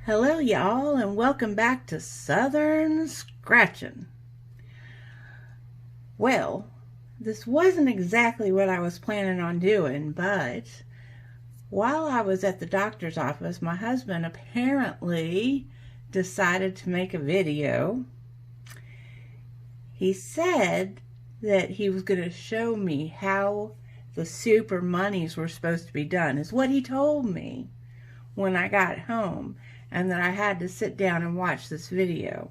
Hello y'all, and welcome back to Southern Scratching. Well, this wasn't exactly what I was planning on doing, but while I was at the doctor's office, my husband apparently decided to make a video. He said that he was going to show me how the super monies were supposed to be done, is what he told me when I got home, and that I had to sit down and watch this video.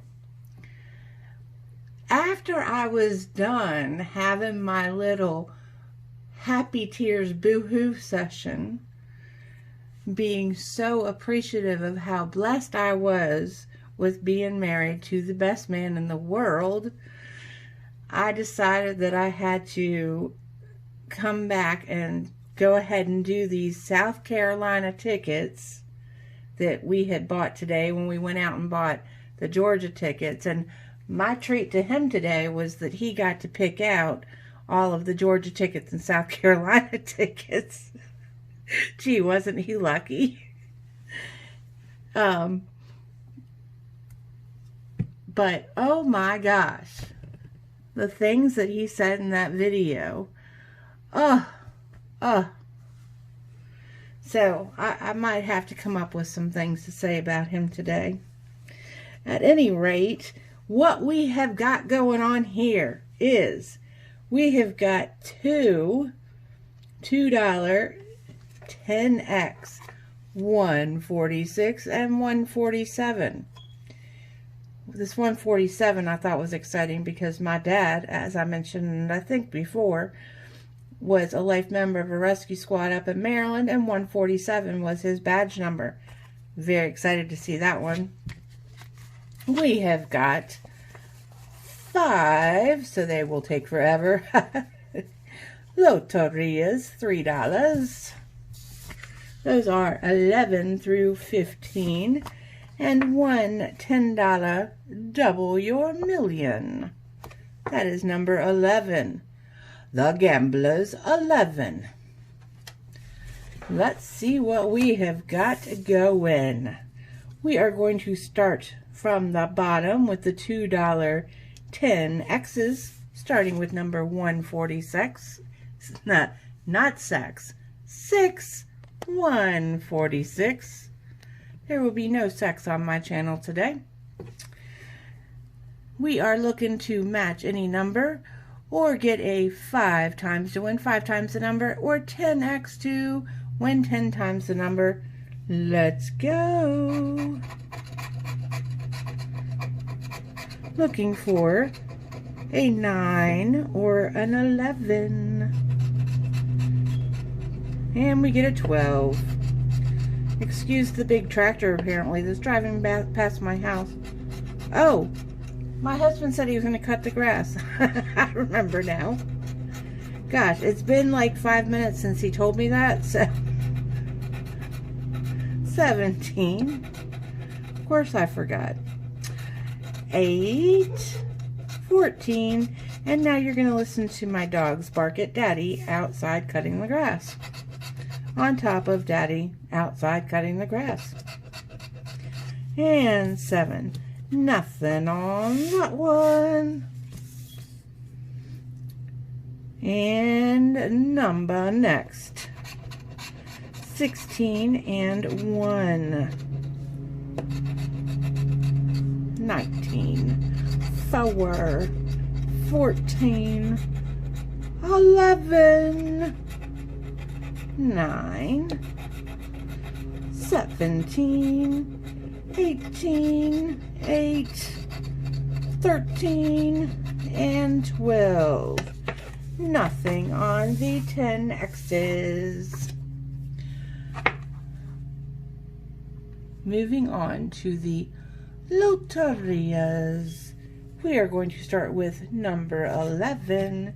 After I was done having my little happy tears boo-hoo session, being so appreciative of how blessed I was with being married to the best man in the world, I decided that I had to come back and go ahead and do these South Carolina tickets that we had bought today when we went out and bought the Georgia tickets. And my treat to him today was that he got to pick out all of the Georgia tickets and South Carolina tickets. Gee, wasn't he lucky? But oh my gosh, the things that he said in that video. So I might have to come up with some things to say about him today. At any rate, what we have got going on here is we have got two $10X, 146 and 147. This 147 I thought was exciting because my dad, as I mentioned I think before, was a life member of a rescue squad up in Maryland, and 147 was his badge number. Very excited to see that one. We have got 5, so they will take forever. Loterias, $3. Those are 11 through 15. And one $10 Double Your Million. That is number 11. The Gamblers 11. Let's see what we have got going. We are going to start from the bottom with the $2 10X's, starting with number 146. Not sex. 146. There will be no sex on my channel today. We are looking to match any number, or get a 5 times to win 5 times the number, or 10X to win 10 times the number. Let's go. Looking for a 9 or an 11. And we get a 12. Excuse the big tractor apparently that's driving past my house. Oh, my husband said he was going to cut the grass. I remember now. Gosh, it's been like 5 minutes since he told me that. So 17. Of course I forgot. 8. 14. And now you're going to listen to my dogs bark at Daddy outside cutting the grass. On top of Daddy outside cutting the grass. And 7. Nothing on that one. And number next. 16 and 1. 19. 4. 14. 11. 9. 17. 18, 8, 13, and 12. Nothing on the 10X's. Moving on to the Loterias. We are going to start with number 11.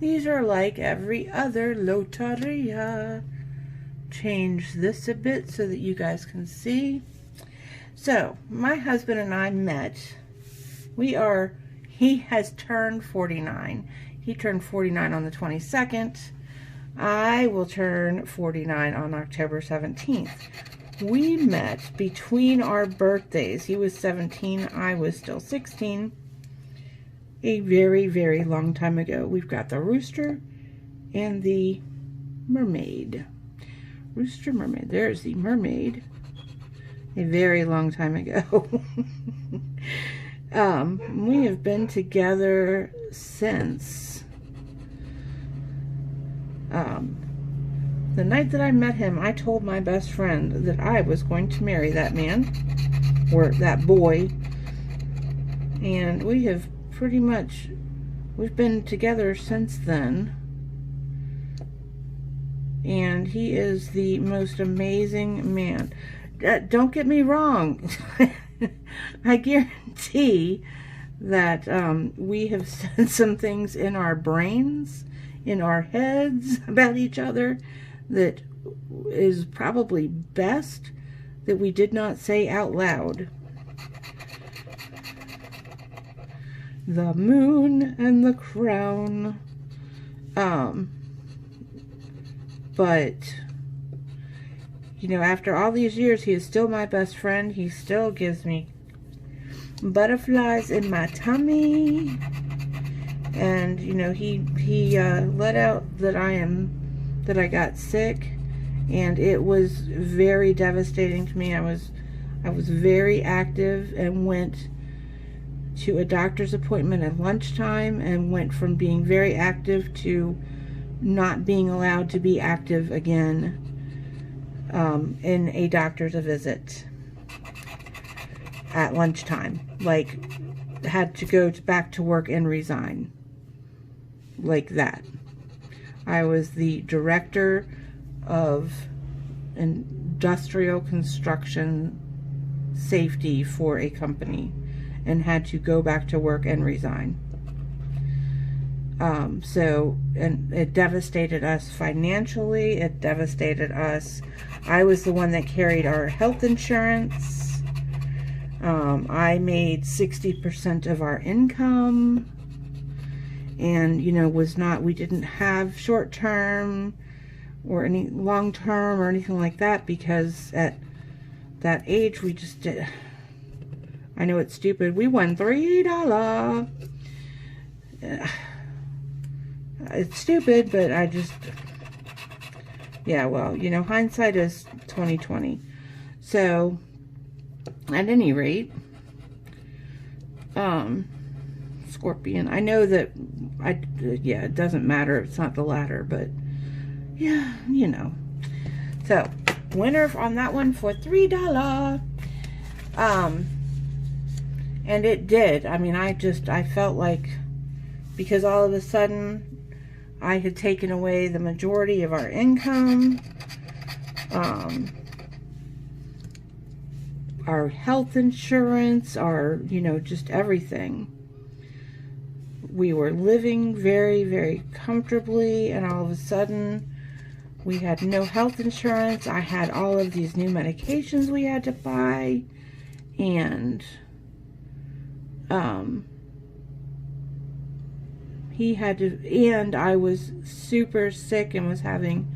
These are like every other Loteria. Change this a bit so that you guys can see. So, my husband and I met. He has turned 49. He turned 49 on the 22nd. I will turn 49 on October 17th. We met between our birthdays. He was 17, I was still 16. A very, very long time ago. We've got the rooster and the mermaid. Rooster, mermaid. There's the mermaid. A very long time ago. We have been together since the night that I met him. I told my best friend that I was going to marry that man, or that boy, and we have pretty much, we've been together since then, and he is the most amazing man. Don't get me wrong. I guarantee that we have said some things in our brains, in our heads about each other that is probably best that we did not say out loud. The moon and the crown. But, you know, after all these years, he is still my best friend. He still gives me butterflies in my tummy. And, you know, he let out that I got sick. And it was very devastating to me. I was very active and went to a doctor's appointment at lunchtime and went from being very active to not being allowed to be active again in a doctor's visit at lunchtime. Like, had to go back to work and resign. Like that. I was the director of industrial construction safety for a company and had to go back to work and resign. And it devastated us financially. It devastated us. I was the one that carried our health insurance. I made 60% of our income. And, you know, we didn't have short-term or any long-term or anything like that, because at that age we just did. I know it's stupid. We won $3. It's stupid, but I just, yeah, well, you know, hindsight is 20/20. So, at any rate, Scorpion. I know that yeah, it doesn't matter. It's not the latter, but yeah, you know. So, winner on that one for $3. And it did. I mean, I felt like, because all of a sudden I had taken away the majority of our income, our health insurance, our, you know, just everything. We were living very, very comfortably, and all of a sudden we had no health insurance. I had all of these new medications we had to buy, and he had to, and I was super sick and was having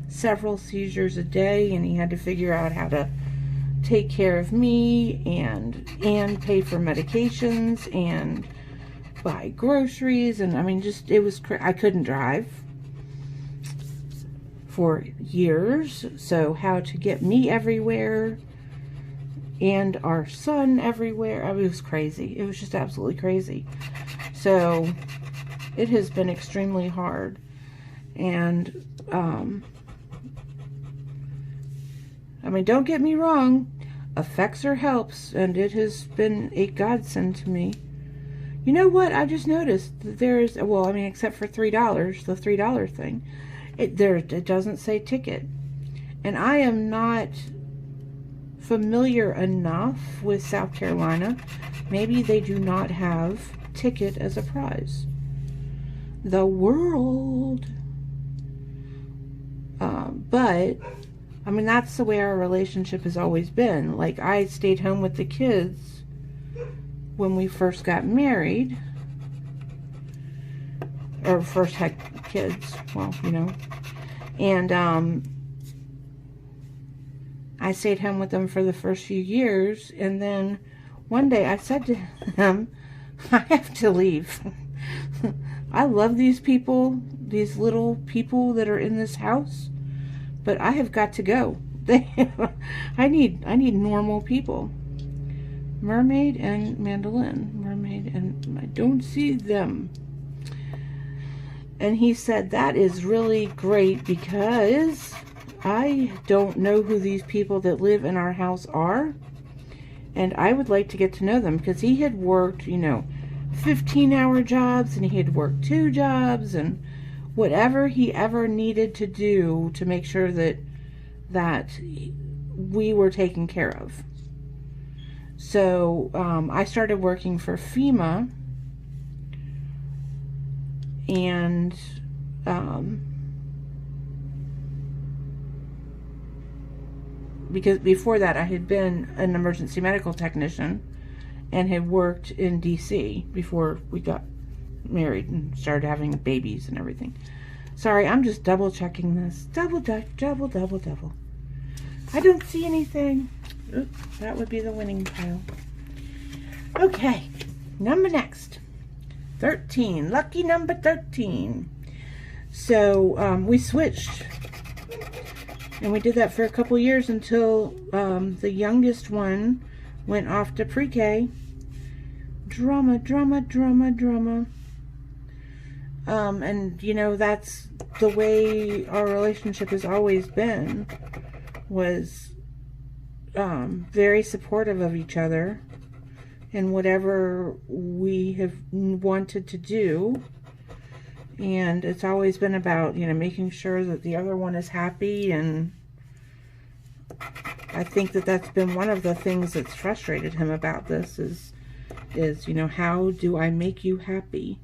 several seizures a day, and he had to figure out how to take care of me and pay for medications and buy groceries. And I mean, just, it was I couldn't drive for years, so how to get me everywhere and our son everywhere. I mean, it was crazy. It was just absolutely crazy. So it has been extremely hard, and I mean, don't get me wrong, Effexor helps, and it has been a godsend to me. You know what? I just noticed that there's, well, I mean, except for $3, the $3 thing, it doesn't say ticket, and I am not familiar enough with South Carolina. Maybe they do not have ticket as a prize. The world. But I mean, that's the way our relationship has always been. Like, I stayed home with the kids when we first got married, or first had kids, well, you know, and I stayed home with them for the first few years, and then one day I said to him, I have to leave. I love these people, these little people that are in this house, but I have got to go. I need normal people. Mermaid and mandolin. Mermaid and I don't see them. And he said, that is really great because I don't know who these people that live in our house are. And I would like to get to know them, because he had worked, 15-hour jobs, and he had worked 2 jobs, and whatever he ever needed to do to make sure that we were taken care of. So I started working for FEMA, and because before that I had been an emergency medical technician and had worked in DC before we got married and started having babies and everything. Sorry, I'm just double checking this. Double. I don't see anything. Oops, that would be the winning pile. Okay, next. 13, lucky number 13. So we switched, and we did that for a couple years until the youngest one went off to pre-K. Drama. And that's the way our relationship has always been, was very supportive of each other and whatever we have wanted to do. And it's always been about, making sure that the other one is happy. And I think that that's been one of the things that's frustrated him about this is, how do I make you happy?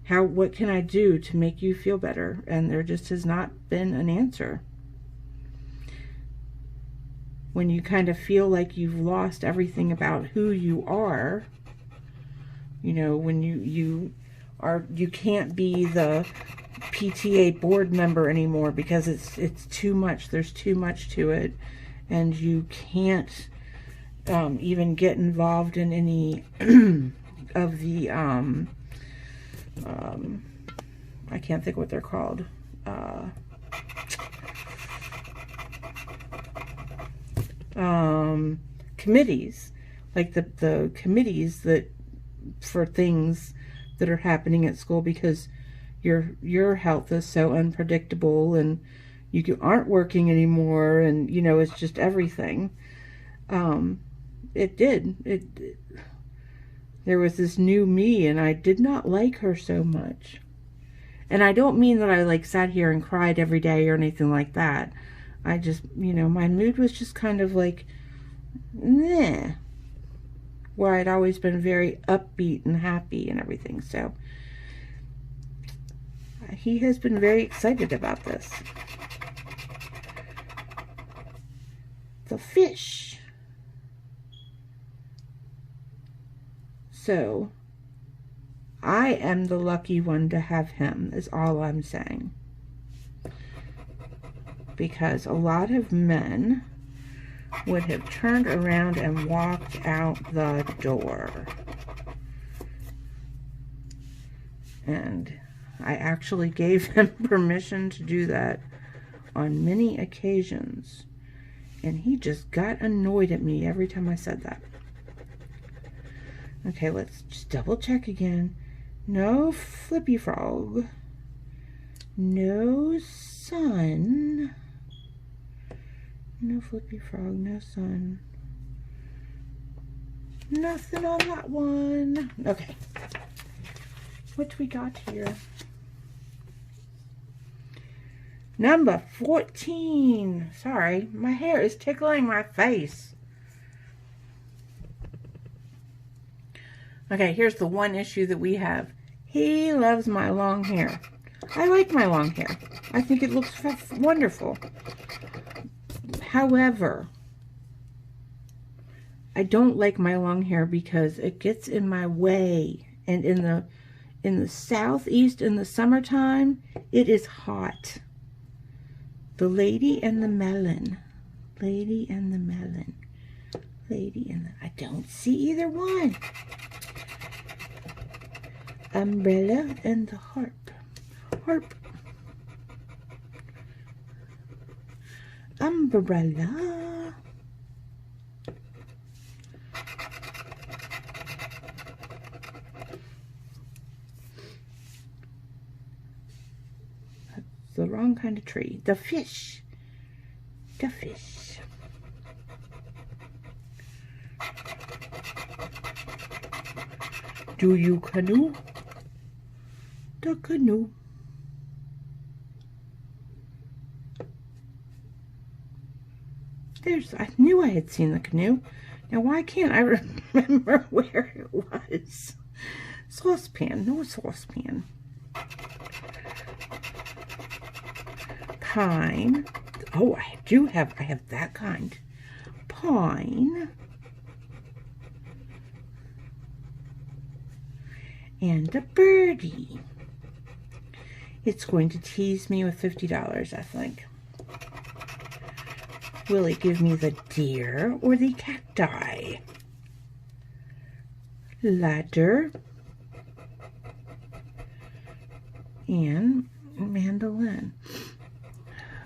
What can I do to make you feel better? And there just has not been an answer. When you kind of feel like you've lost everything about who you are, when you can't be the PTA board member anymore because it's too much. There's too much to it, and you can't even get involved in any of the I can't think what they're called. Committees, like the committees that for things that are happening at school, because your health is so unpredictable and you aren't working anymore, and it's just everything. There was this new me, and I did not like her so much. And I don't mean that I sat here and cried every day or anything like that. I just, my mood was just kind of meh. Where I'd always been very upbeat and happy and everything. So he has been very excited about this. The fish. So I am the lucky one to have him, is all I'm saying. Because a lot of men would have turned around and walked out the door. And I actually gave him permission to do that on many occasions. And he just got annoyed at me every time I said that. Okay, let's just double check again. No Flippy Frog. No sun. No Flippy Frog, no sun. Nothing on that one. Okay. What we got here? Number 14. Sorry, my hair is tickling my face. Okay, here's the one issue that we have. He loves my long hair. I like my long hair. I think it looks wonderful. However, I don't like my long hair because it gets in my way. And in the southeast in the summertime, it is hot. The lady and the melon. Lady and the Melon. Lady and the... I don't see either one. Umbrella and the Harp. Harp. Umbrella. That's the wrong kind of tree. The fish. The fish. Do you canoe? The canoe. I knew I had seen the canoe. Now why can't I remember where it was? Saucepan, no saucepan. Pine. Oh, I have that kind. Pine. And a birdie. It's going to tease me with $50, I think. Will it give me the deer or the cacti? Ladder. And mandolin.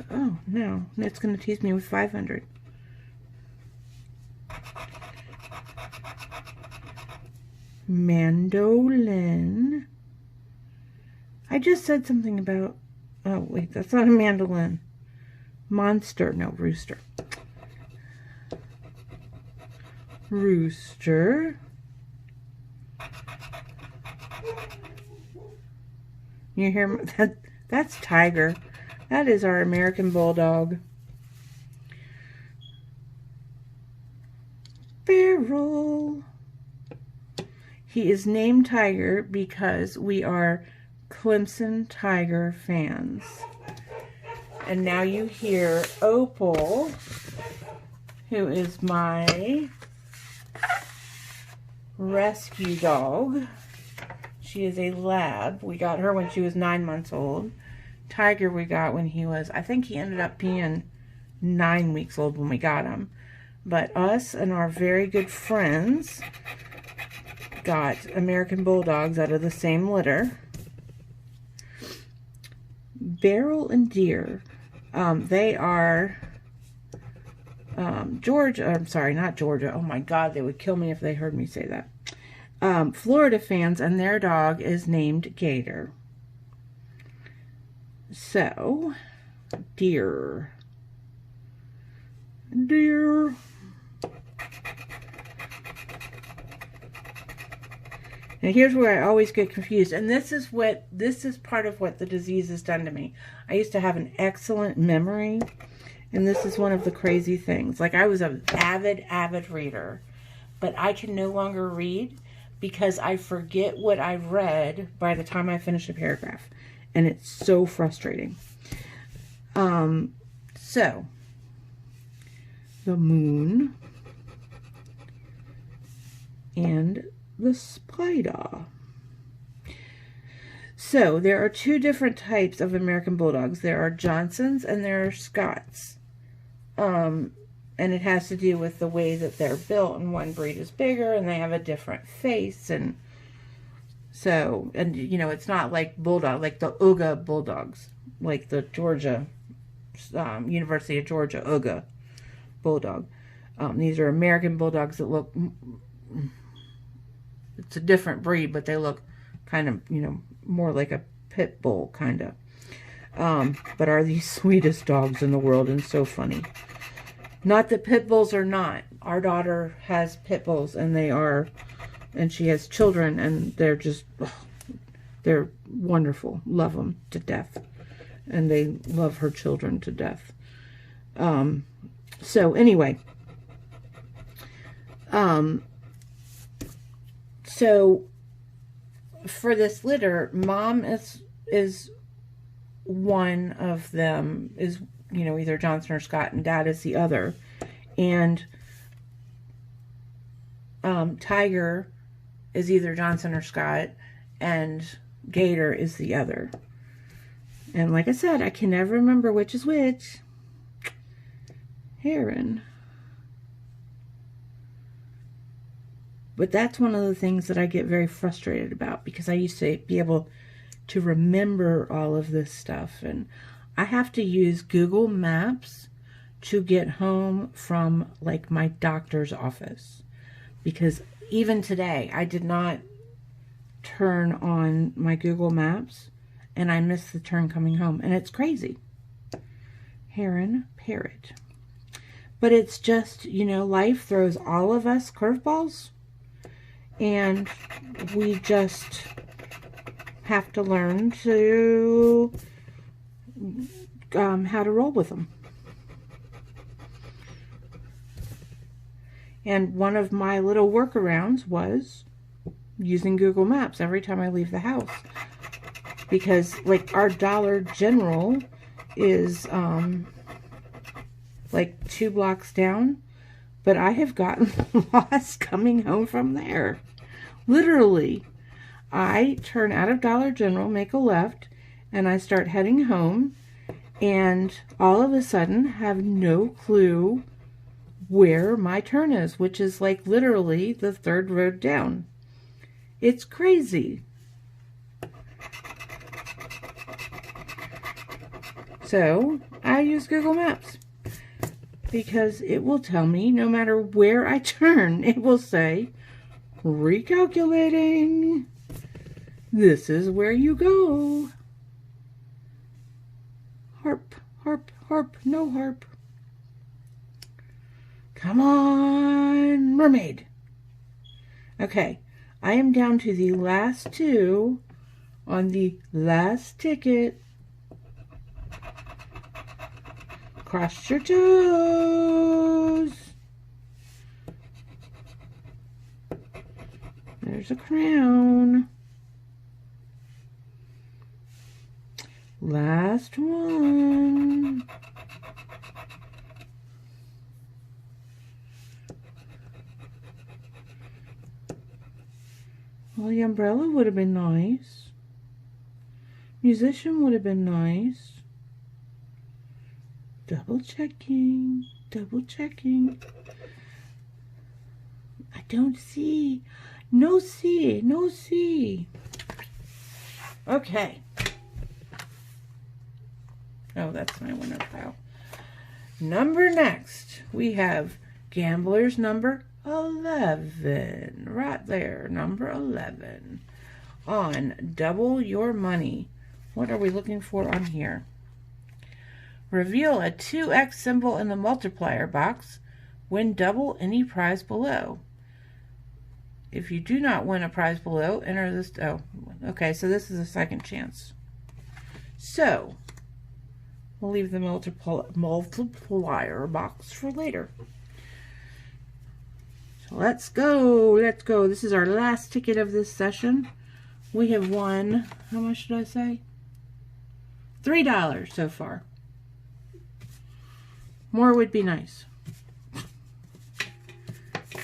Oh, no. It's going to tease me with 500. Mandolin. I just said something about... Oh, wait. That's not a mandolin. Monster. No, rooster. Rooster. You hear that? That's Tiger. That is our American Bulldog. Barrel. He is named Tiger because we are Clemson Tiger fans. And now you hear Opal, who is my rescue dog. She is a lab. We got her when she was 9 months old. Tiger we got when he was, I think he ended up being 9 weeks old when we got him. But us and our very good friends got American Bulldogs out of the same litter. Barrel and Deer. They are Georgia. I'm sorry, not Georgia. Oh my God, they would kill me if they heard me say that. Florida fans, and their dog is named Gator. So, Deer. Deer. Now here's where I always get confused, and this is part of what the disease has done to me. I used to have an excellent memory, and this is one of the crazy things. Like, I was an avid reader, but I can no longer read because I forget what I've read by the time I finish a paragraph, and it's so frustrating. So, the moon and the spider. So there are two different types of American Bulldogs. There are Johnsons and there are Scots. And it has to do with the way that they're built, and one breed is bigger and they have a different face. And so, and you know, it's not like Bulldog, like the Uga Bulldogs, like the Georgia, University of Georgia Uga Bulldog. These are American Bulldogs that look... It's a different breed, but they look kind of, you know, more like a pit bull, kind of. But are the sweetest dogs in the world, and so funny. Not that pit bulls are not. Our daughter has pit bulls, and they are, and she has children, and they're just, they're wonderful. Love them to death. And they love her children to death. So, anyway. So, for this litter, Mom is one of them, is, you know, either Johnson or Scott, and Dad is the other. And Tiger is either Johnson or Scott, and Gator is the other. And like I said, I can never remember which is which. Heron. But that's one of the things that I get very frustrated about, because I used to be able to remember all of this stuff, and I have to use Google Maps to get home from like my doctor's office, because even today I did not turn on my Google Maps and I missed the turn coming home, and it's crazy. Heron, parrot. But it's just, you know, life throws all of us curveballs, and we just have to learn to how to roll with them. And one of my little workarounds was using Google Maps every time I leave the house, because like our Dollar General is like 2 blocks down, but I have gotten lost coming home from there. Literally, I turn out of Dollar General, make a left, and I start heading home, and all of a sudden have no clue where my turn is, which is like literally the 3rd road down. It's crazy. So I use Google Maps because it will tell me no matter where I turn, it will say, recalculating. This is where you go. Harp, harp, harp, no harp. Come on, mermaid. Okay, I am down to the last 2 on the last ticket. Cross your toes. There's a crown. Last one. Well, the umbrella would have been nice. Musician would have been nice. Double checking. Double checking. I don't see. No see. No see. Okay. Oh, that's my winner pile. Number next, we have Gambler's number 11. Right there, number 11. On Double Your Money. What are we looking for on here? Reveal a 2x symbol in the multiplier box. Win double any prize below. If you do not win a prize below, enter this. Oh, okay, so this is a second chance. So, we'll leave the multiplier box for later. So let's go. Let's go. This is our last ticket of this session. We have won, how much did I say? $3 so far. More would be nice.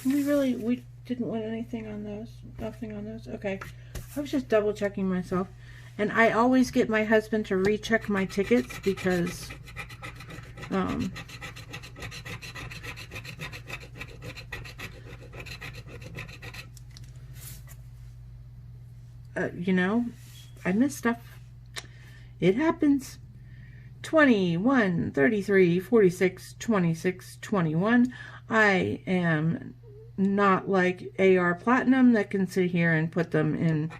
We didn't win anything on those. Nothing on those. Okay. I was just double checking myself. And I always get my husband to recheck my tickets because you know, I miss stuff. It happens. 21, 33, 46, 26, 21. I am not like AR Platinum that can sit here and put them in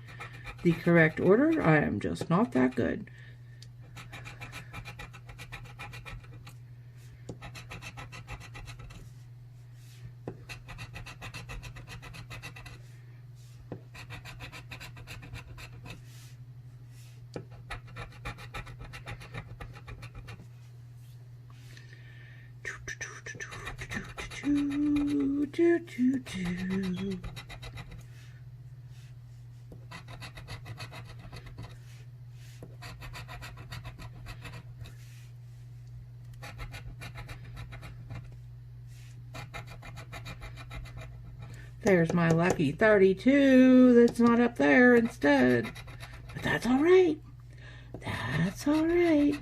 the correct order. I am just not that good. There's my lucky 32 that's not up there instead. But that's all right. That's all right.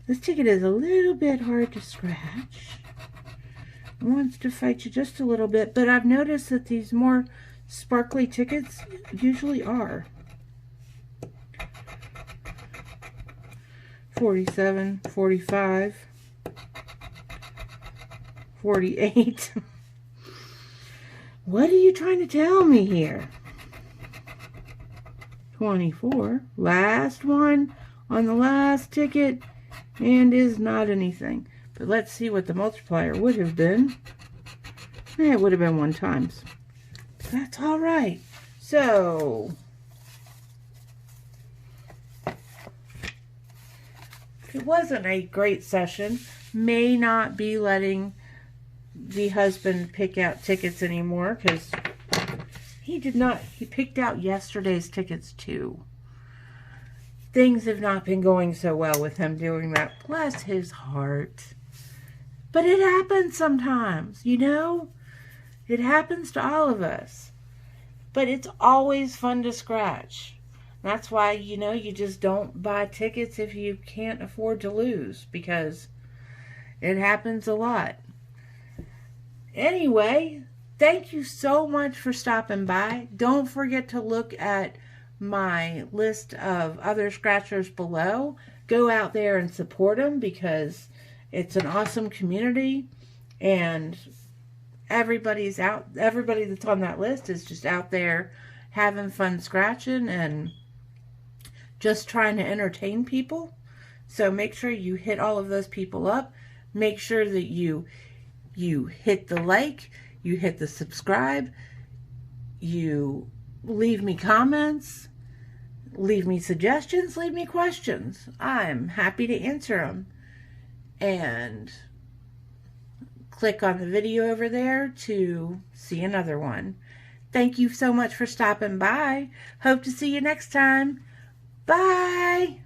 This ticket is a little bit hard to scratch. wants to fight you just a little bit, but I've noticed that these more sparkly tickets usually are. 47, 45, 48. What are you trying to tell me here? 24. Last one on the last ticket, and is not anything. But let's see what the multiplier would have been. It would have been 1 times. That's all right. So it wasn't a great session. May not be letting the husband pick out tickets anymore because he did not. He picked out yesterday's tickets too. Things have not been going so well with him doing that. Bless his heart. But it happens sometimes, you know? It happens to all of us. But it's always fun to scratch. That's why, you know, you just don't buy tickets if you can't afford to lose, because it happens a lot. Anyway, thank you so much for stopping by. Don't forget to look at my list of other scratchers below. Go out there and support them, because it's an awesome community, and everybody that's on that list is just out there having fun scratching and just trying to entertain people. So make sure you hit all of those people up. Make sure that you hit the like, you hit the subscribe, you leave me comments, leave me suggestions, leave me questions. I'm happy to answer them. And click on the video over there to see another one. Thank you so much for stopping by. Hope to see you next time. Bye.